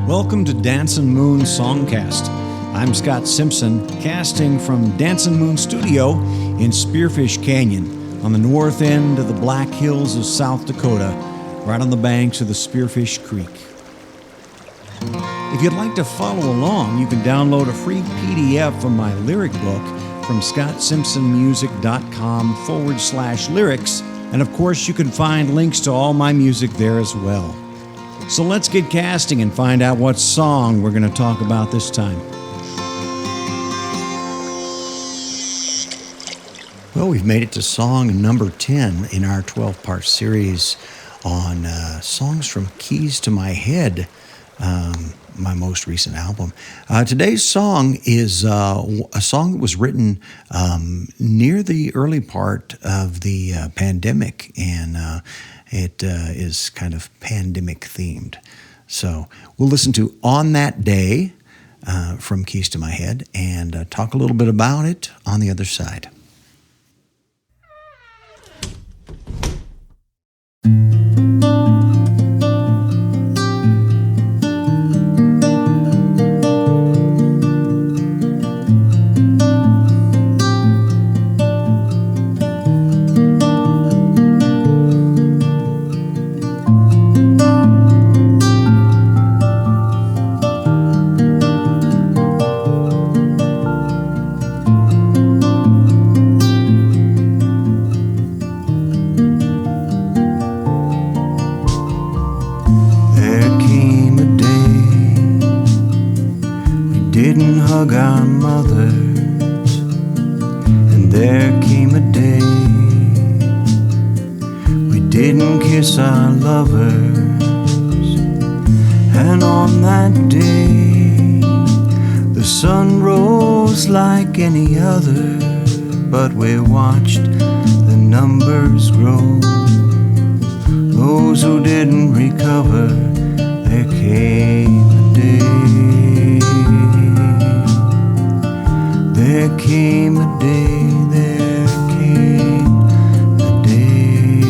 Welcome to Dancin Moon Songcast. I'm Scott Simpson, casting from Dancin Moon Studio in Spearfish Canyon on the north end of the Black Hills of South Dakota, right on the banks of the Spearfish Creek. If you'd like to follow along, you can download a free PDF of my lyric book from scottsimpsonmusic.com/lyrics, and of course you can find links to all my music there as well. So let's get casting and find out what song we're going to talk about this time. Well, we've made it to song number 10 in our 12-part series on songs from Keys to My Head, my most recent album. Today's song is a song that was written near the early part of the pandemic, and it is kind of pandemic themed. So we'll listen to On That Day from Keys to My Head and talk a little bit about it on the other side. Didn't hug our mothers, and there came a day we didn't kiss our lovers. And on that day the sun rose like any other, but we watched the numbers grow. Those who didn't recover, there came a day. There came a day, there came a day.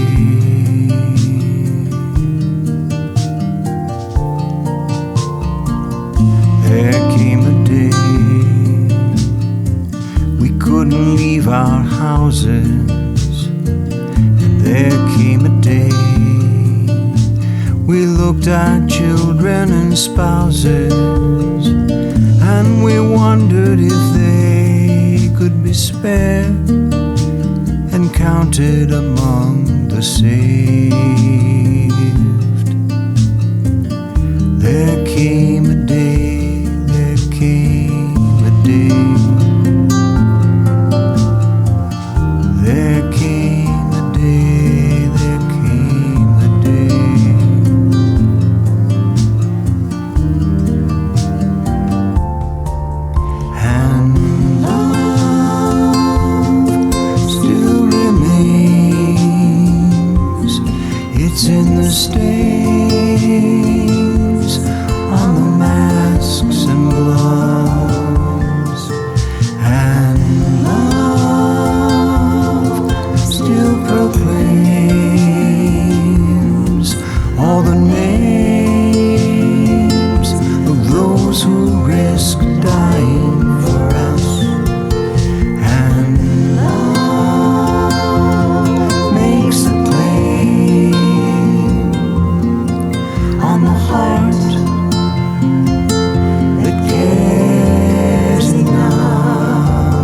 There came a day we couldn't leave our houses. And there came a day we looked at children and spouses, and we wondered if they could be spared and counted among the saved. There came a day, there came a day. There came a day, there came a day. And it's in the stains on the masks and gloves. And love still proclaims all the names of those who risk dying for us. And love makes the on the heart that cares enough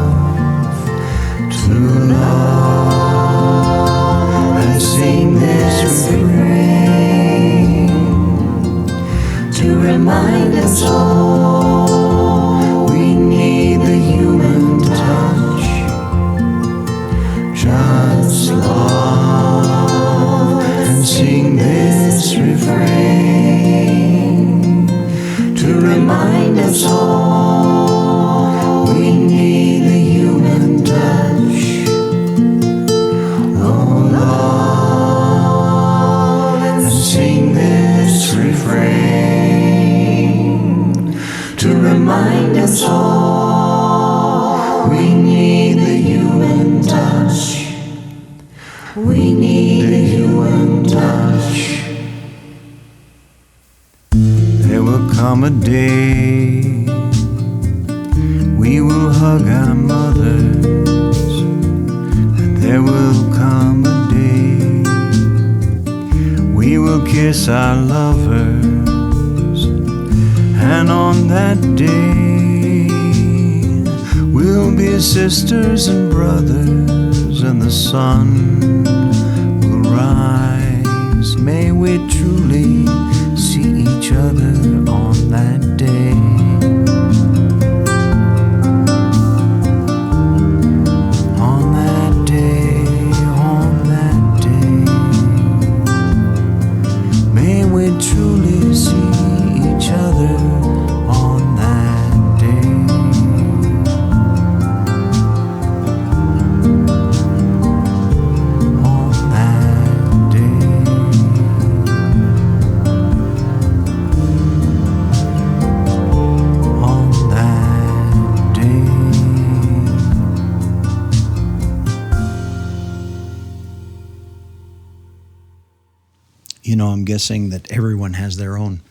to love and sing this refrain to remind us all we need the human touch. Just love and sing this refrain to remind us all we need the human touch. Oh, love and sing this refrain to remind us all we need the human touch. We need the human touch. There will come come a day we will hug our mothers, and there will come a day we will kiss our lovers, and on that day we'll be sisters and brothers, and the sun will rise. May we truly see each other on that day. On that day, on that day, may we truly see each other on that day. On that day. On that day. You know, I'm guessing that everyone has their own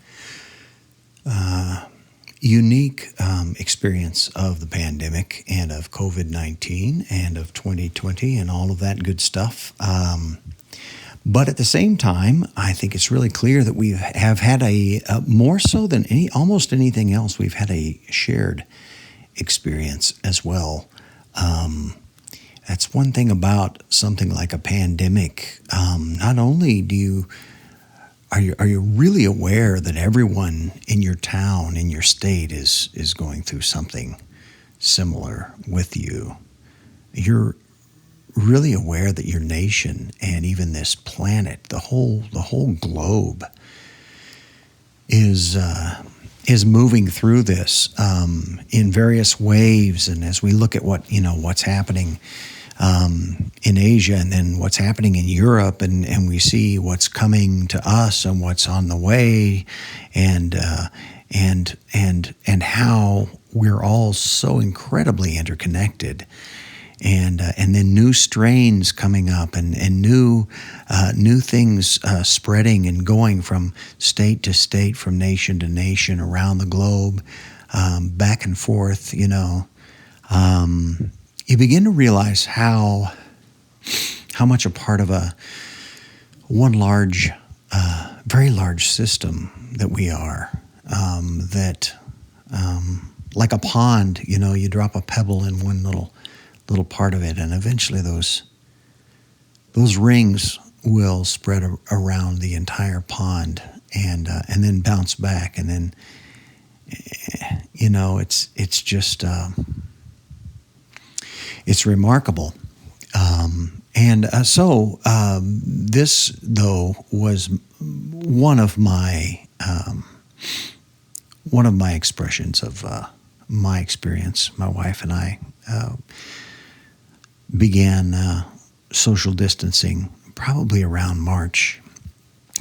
unique experience of the pandemic and of COVID-19 and of 2020 and all of that good stuff. But at the same time, I think it's really clear that we have had a more so than almost anything else, we've had a shared experience as well. That's one thing about something like a pandemic. Not only are you really aware that everyone in your town, in your state, is going through something similar with you? You're really aware that your nation and even this planet, the whole globe, is moving through this in various waves. And as we look at what's happening in Asia, and then what's happening in Europe, and we see what's coming to us and what's on the way, and how we're all so incredibly interconnected, and then new strains coming up, and new things spreading and going from state to state, from nation to nation around the globe, back and forth. You begin to realize how much a part of one large, very large system that we are. That like a pond, you drop a pebble in one little part of it, and eventually those rings will spread around the entire pond, and then bounce back, and then it's just. It's remarkable. So this, though, was one of my expressions of my experience. My wife and I began social distancing probably around March,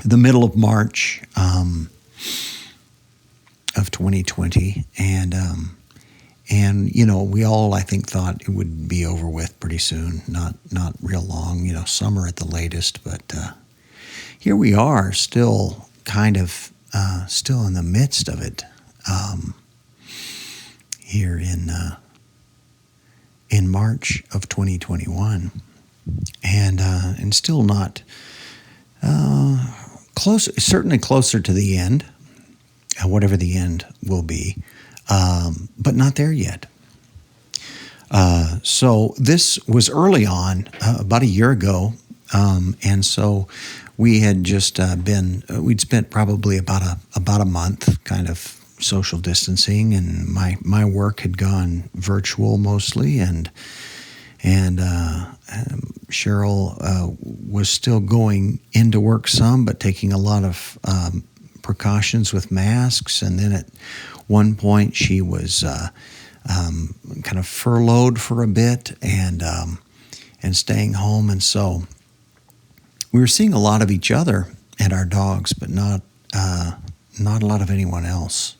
the middle of March of 2020, and we all, I think, thought it would be over with pretty soon, not real long, summer at the latest. But here we are, still kind of still in the midst of it, here in March of 2021, and still not close, certainly closer to the end, whatever the end will be. But not there yet. So this was early on, about a year ago, and so we had just we'd spent probably about a month kind of social distancing, and my work had gone virtual mostly, and Cheryl was still going into work some, but taking a lot of precautions with masks, and then at one point she was kind of furloughed for a bit, and staying home, and so we were seeing a lot of each other and our dogs, but not a lot of anyone else.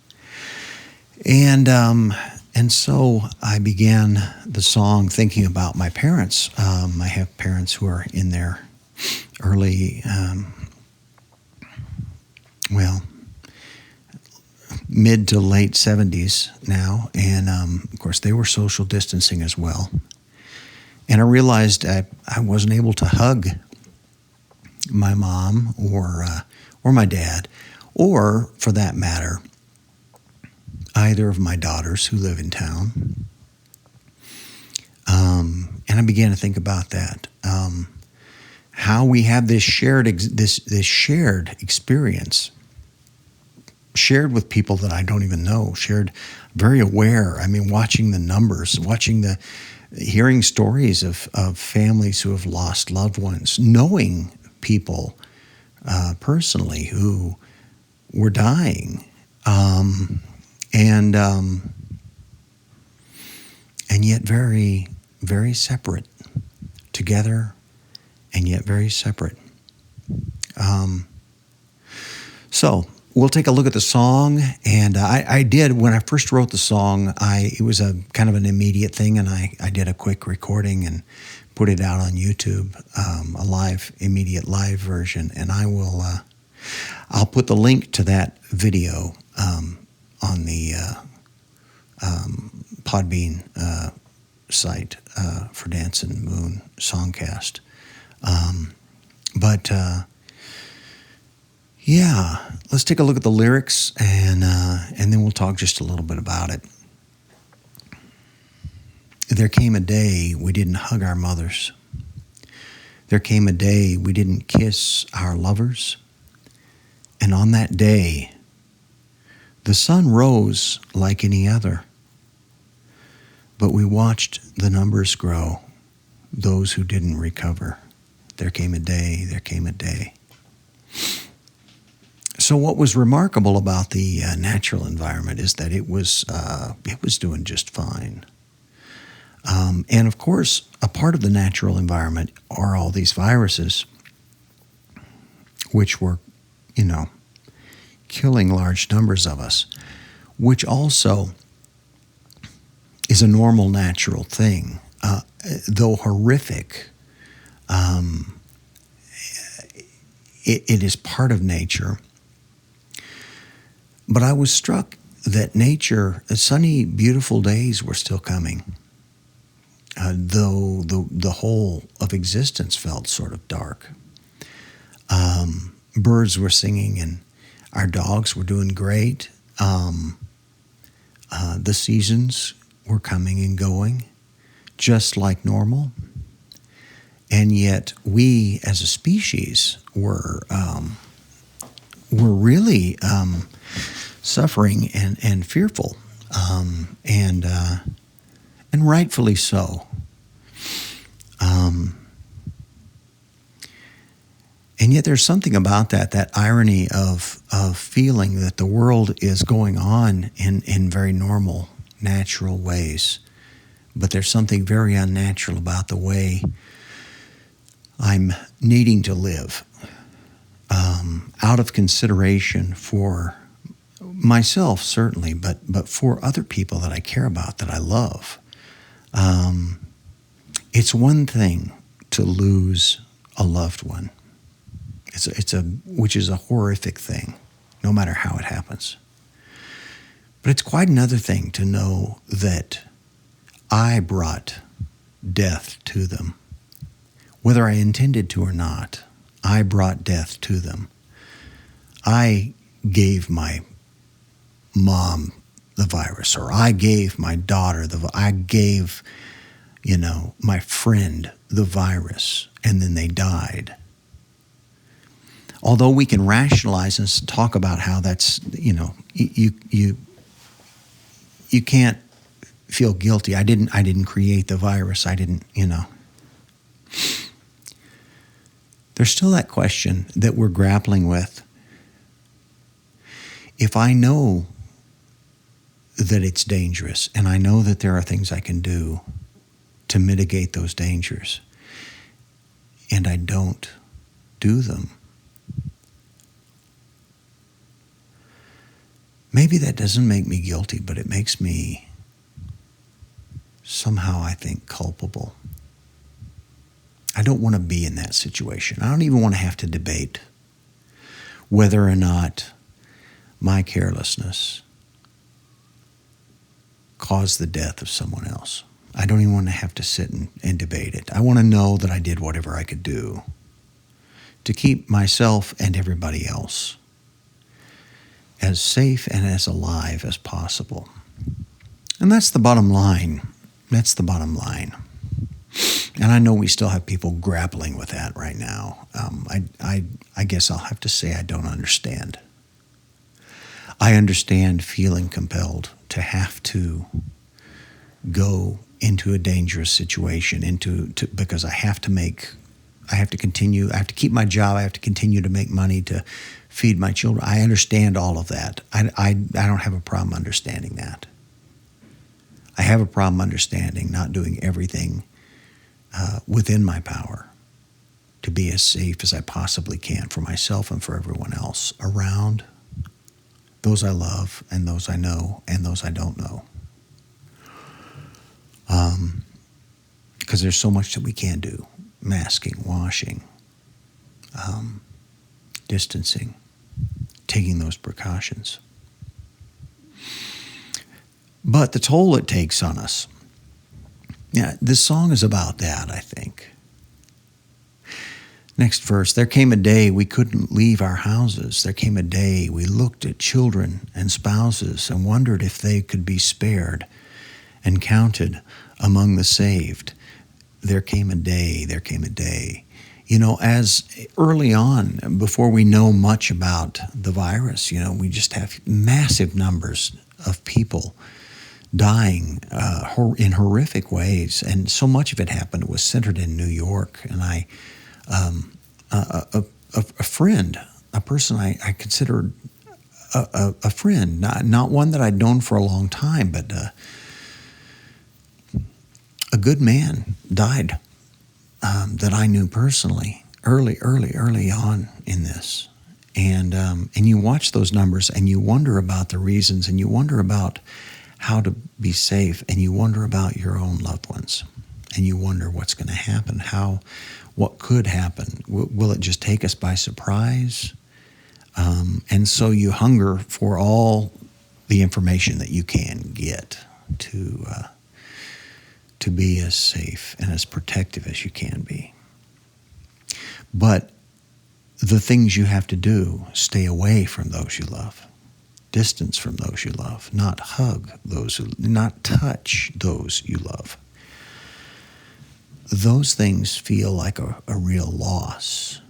And so I began the song thinking about my parents. I have parents who are in their early, mid to late 70s now, and of course they were social distancing as well. And I realized I wasn't able to hug my mom or my dad, or for that matter, either of my daughters who live in town. And I began to think about that. How we have this shared experience, shared with people that I don't even know, shared, very aware. I mean, watching the numbers, hearing stories of families who have lost loved ones, knowing people personally who were dying, and yet very, very separate, together, and yet very separate. So we'll take a look at the song, and I did, when I first wrote the song, it was a kind of an immediate thing, and I did a quick recording and put it out on YouTube, immediate live version, and I'll put the link to that video on the Podbean site for Dancin Moon Songcast. Yeah, let's take a look at the lyrics, and then we'll talk just a little bit about it. There came a day we didn't hug our mothers. There came a day we didn't kiss our lovers. And on that day, the sun rose like any other. But we watched the numbers grow, those who didn't recover. There came a day, there came a day. So what was remarkable about the natural environment is that it was doing just fine. And of course, a part of the natural environment are all these viruses, which were, killing large numbers of us, which also is a normal, natural thing, though horrific. It is part of nature. But I was struck that nature, sunny, beautiful days were still coming, though the whole of existence felt sort of dark. Birds were singing, and our dogs were doing great. The seasons were coming and going, just like normal. And yet we, as a species, were really suffering and fearful, and rightfully so. And yet there's something about that irony of feeling that the world is going on in very normal, natural ways, but there's something very unnatural about the way I'm needing to live, out of consideration for myself, certainly, but for other people that I care about, that I love. It's one thing to lose a loved one. Which is a horrific thing, no matter how it happens. But it's quite another thing to know that I brought death to them. Whether I intended to or not, I brought death to them. I gave my mom the virus, or I gave my daughter I gave, my friend the virus, and then they died. Although we can rationalize and talk about how that's, you can't feel guilty. I didn't create the virus. I didn't, There's still that question that we're grappling with. If I know that it's dangerous, and I know that there are things I can do to mitigate those dangers, and I don't do them, maybe that doesn't make me guilty, but it makes me somehow, I think, culpable. I don't want to be in that situation. I don't even want to have to debate whether or not my carelessness cause the death of someone else. I don't even want to have to sit and debate it. I want to know that I did whatever I could do to keep myself and everybody else as safe and as alive as possible. And that's the bottom line. That's the bottom line. And I know we still have people grappling with that right now. I guess I'll have to say I don't understand. I understand feeling compelled to have to go into a dangerous situation, because I have to continue, I have to keep my job, I have to continue to make money to feed my children. I understand all of that. I don't have a problem understanding that. I have a problem understanding not doing everything within my power to be as safe as I possibly can for myself and for everyone else around those I love and those I know and those I don't know. Because there's so much that we can do. Masking, washing, distancing, taking those precautions. But the toll it takes on us. Yeah, this song is about that, I think. Next verse, there came a day we couldn't leave our houses. There came a day we looked at children and spouses and wondered if they could be spared and counted among the saved. There came a day, there came a day. You know, as early on, before we know much about the virus, we just have massive numbers of people dying in horrific ways. And so much of it happened, it was centered in New York. And a friend, a person I considered a friend, not one that I'd known for a long time, but a good man died that I knew personally early on in this. And you watch those numbers and you wonder about the reasons, and you wonder about how to be safe, and you wonder about your own loved ones, and you wonder what's going to happen, what could happen. Will it just take us by surprise? And so you hunger for all the information that you can get to be as safe and as protective as you can be. But the things you have to do, stay away from those you love, distance from those you love, not not touch those you love. Those things feel like a real loss.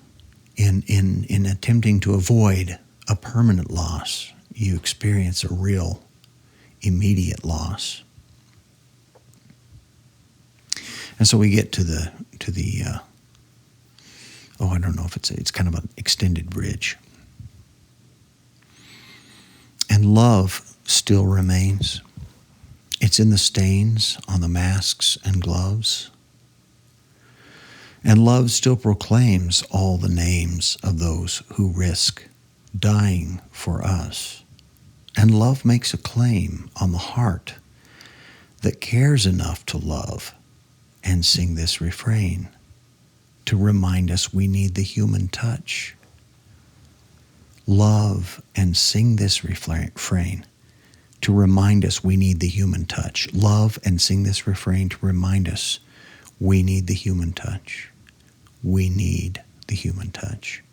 In attempting to avoid a permanent loss, you experience a real immediate loss. And so we get to the I don't know if it's kind of an extended bridge. And love still remains. It's in the stains on the masks and gloves. And love still proclaims all the names of those who risk dying for us. And love makes a claim on the heart that cares enough to love and sing this refrain to remind us we need the human touch. Love and sing this refrain to remind us we need the human touch. Love and sing this refrain to remind us we need the human touch. We need the human touch.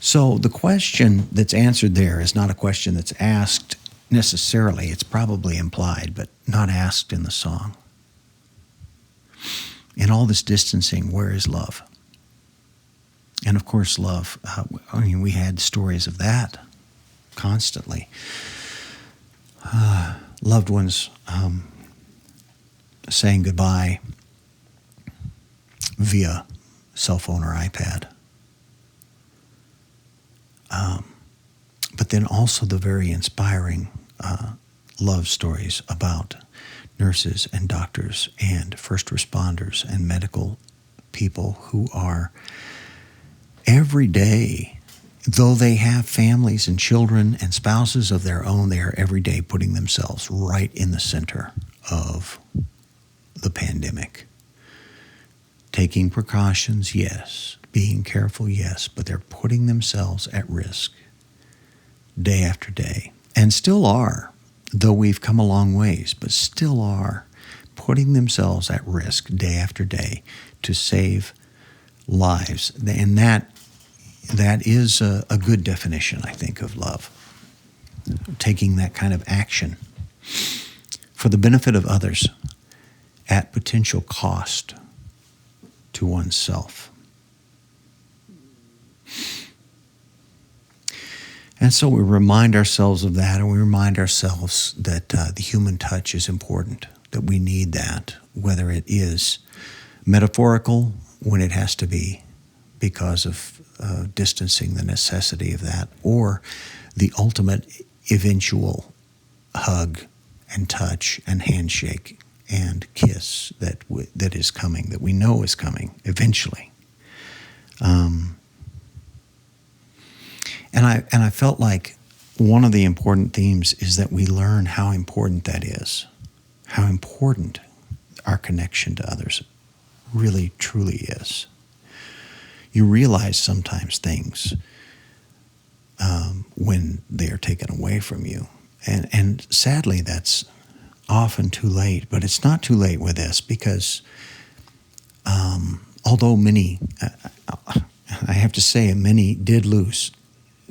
So the question that's answered there is not a question that's asked necessarily. It's probably implied, but not asked in the song. In all this distancing, where is love? And of course, love, we had stories of that constantly. Loved ones saying goodbye via cell phone or iPad. But then also the very inspiring love stories about nurses and doctors and first responders and medical people who are every day, though they have families and children and spouses of their own, they are every day putting themselves right in the center of the pandemic. Taking precautions, yes. Being careful, yes. But they're putting themselves at risk day after day, and still are. though we've come a long ways, but still are putting themselves at risk day after day to save lives. And that is a good definition, I think, of love. Taking that kind of action for the benefit of others at potential cost to oneself. And so we remind ourselves of that, and we remind ourselves that the human touch is important, that we need that, whether it is metaphorical when it has to be because of distancing, the necessity of that, or the ultimate eventual hug and touch and handshake and kiss that is coming, that we know is coming eventually. And I felt like one of the important themes is that we learn how important that is, how important our connection to others really, truly is. You realize sometimes things when they are taken away from you. And sadly, that's often too late, but it's not too late with this because although many, I have to say, many did lose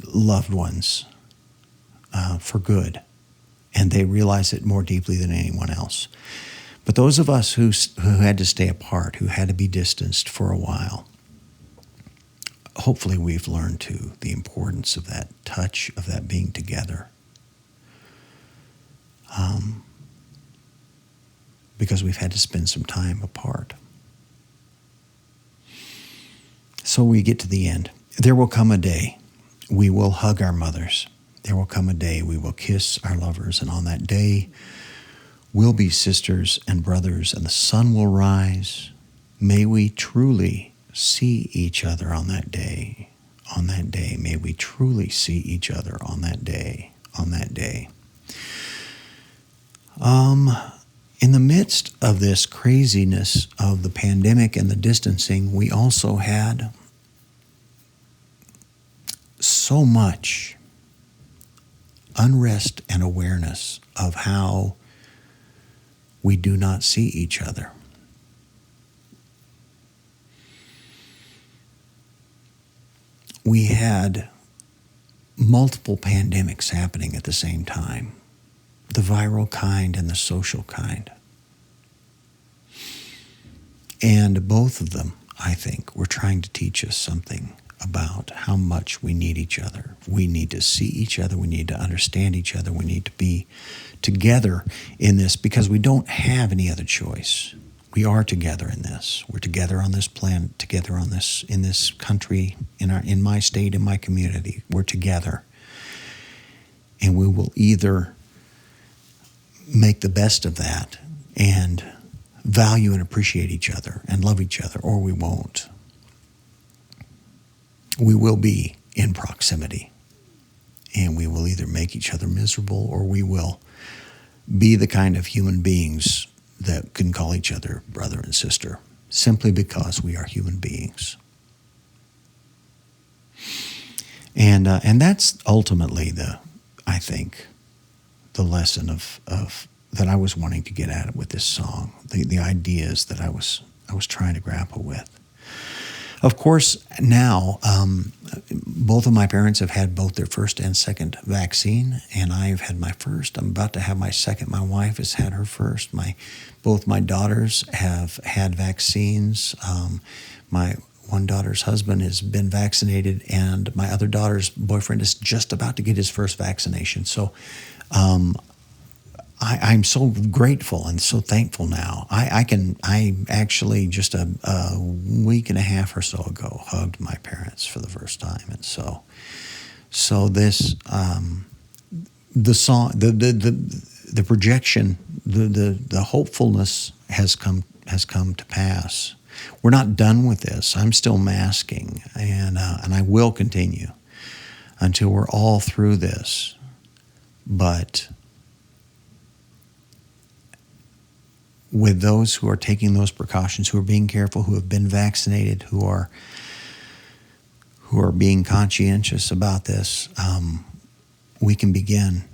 loved ones for good, and they realize it more deeply than anyone else. But those of us who had to stay apart, who had to be distanced for a while, hopefully we've learned too the importance of that touch, of that being together. Because we've had to spend some time apart. So we get to the end. There will come a day we will hug our mothers. There will come a day we will kiss our lovers, and on that day we'll be sisters and brothers, and the sun will rise. May we truly see each other on that day. On that day, may we truly see each other on that day. On that day. In the midst of this craziness of the pandemic and the distancing, we also had so much unrest and awareness of how we do not see each other. We had multiple pandemics happening at the same time, the viral kind and the social kind. And both of them, I think, were trying to teach us something about how much we need each other. We need to see each other. We need to understand each other. We need to be together in this because we don't have any other choice. We are together in this. We're together on this planet, together on this, in this country, in my state, in my community. We're together. And we will either make the best of that and value and appreciate each other and love each other, or we won't. We will be in proximity, and we will either make each other miserable, or we will be the kind of human beings that can call each other brother and sister, simply because we are human beings. And that's ultimately I think, the lesson of that I was wanting to get at with this song, the ideas that I was trying to grapple with. Of course, now, both of my parents have had both their first and second vaccine, and I've had my first. I'm about to have my second. My wife has had her first. Both my daughters have had vaccines. My one daughter's husband has been vaccinated, and my other daughter's boyfriend is just about to get his first vaccination. So I'm so grateful and so thankful now. I actually just a week and a half or so ago hugged my parents for the first time, and so this the song, the projection, the hopefulness has come to pass. We're not done with this. I'm still masking, and I will continue until we're all through this, but with those who are taking those precautions, who are being careful, who have been vaccinated, who are being conscientious about this, we can begin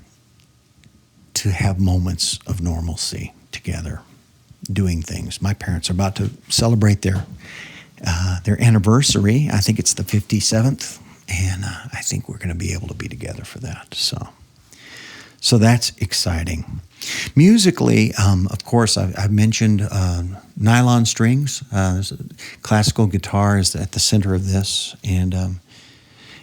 to have moments of normalcy together, doing things. My parents are about to celebrate their anniversary. I think it's the 57th, and I think we're going to be able to be together for that. So that's exciting. Musically, of course, I've mentioned nylon strings. Classical guitar is at the center of this, and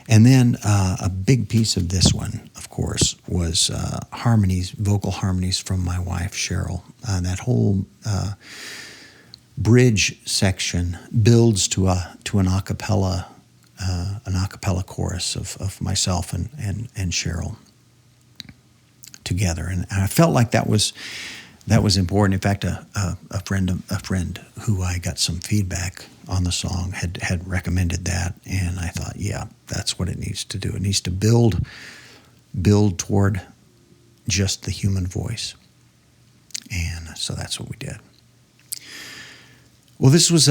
then a big piece of this one, of course, was harmonies, vocal harmonies from my wife Cheryl. That whole bridge section builds to an a cappella chorus of myself and Cheryl together, and I felt like that was important. In fact, a friend who I got some feedback on the song had recommended that, and I thought, yeah, that's what it needs to do. It needs to build toward just the human voice, and so that's what we did. Well, this is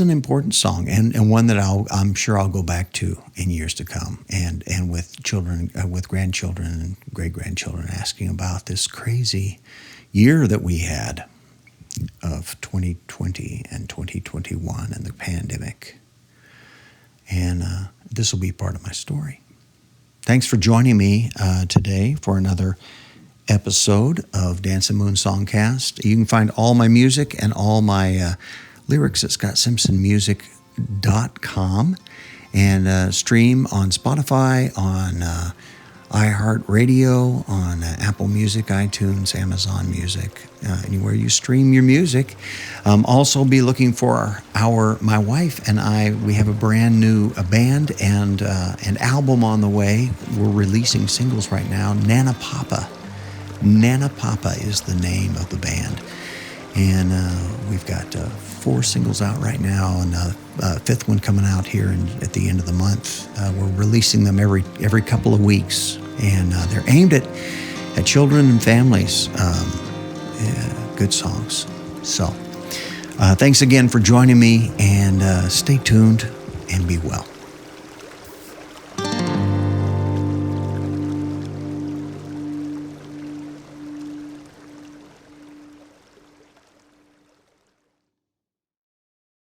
an important song, and one that I'm sure I'll go back to in years to come, and with children, with grandchildren and great grandchildren, asking about this crazy year that we had of 2020 and 2021 and the pandemic, and this will be part of my story. Thanks for joining me today for another episode of Dancin Moon Songcast. You can find all my music and all my lyrics at scottsimpsonmusic.com and stream on Spotify, on iHeartRadio, on Apple Music, iTunes, Amazon Music, anywhere you stream your music. Also be looking for my wife and I, we have a brand new band and an album on the way. We're releasing singles right now. Nana Papa is the name of the band, and we've got 4 singles out right now, and a 5th one coming out here at the end of the month. We're releasing them every couple of weeks, and they're aimed at children and families. Good songs. So thanks again for joining me, and stay tuned and be well.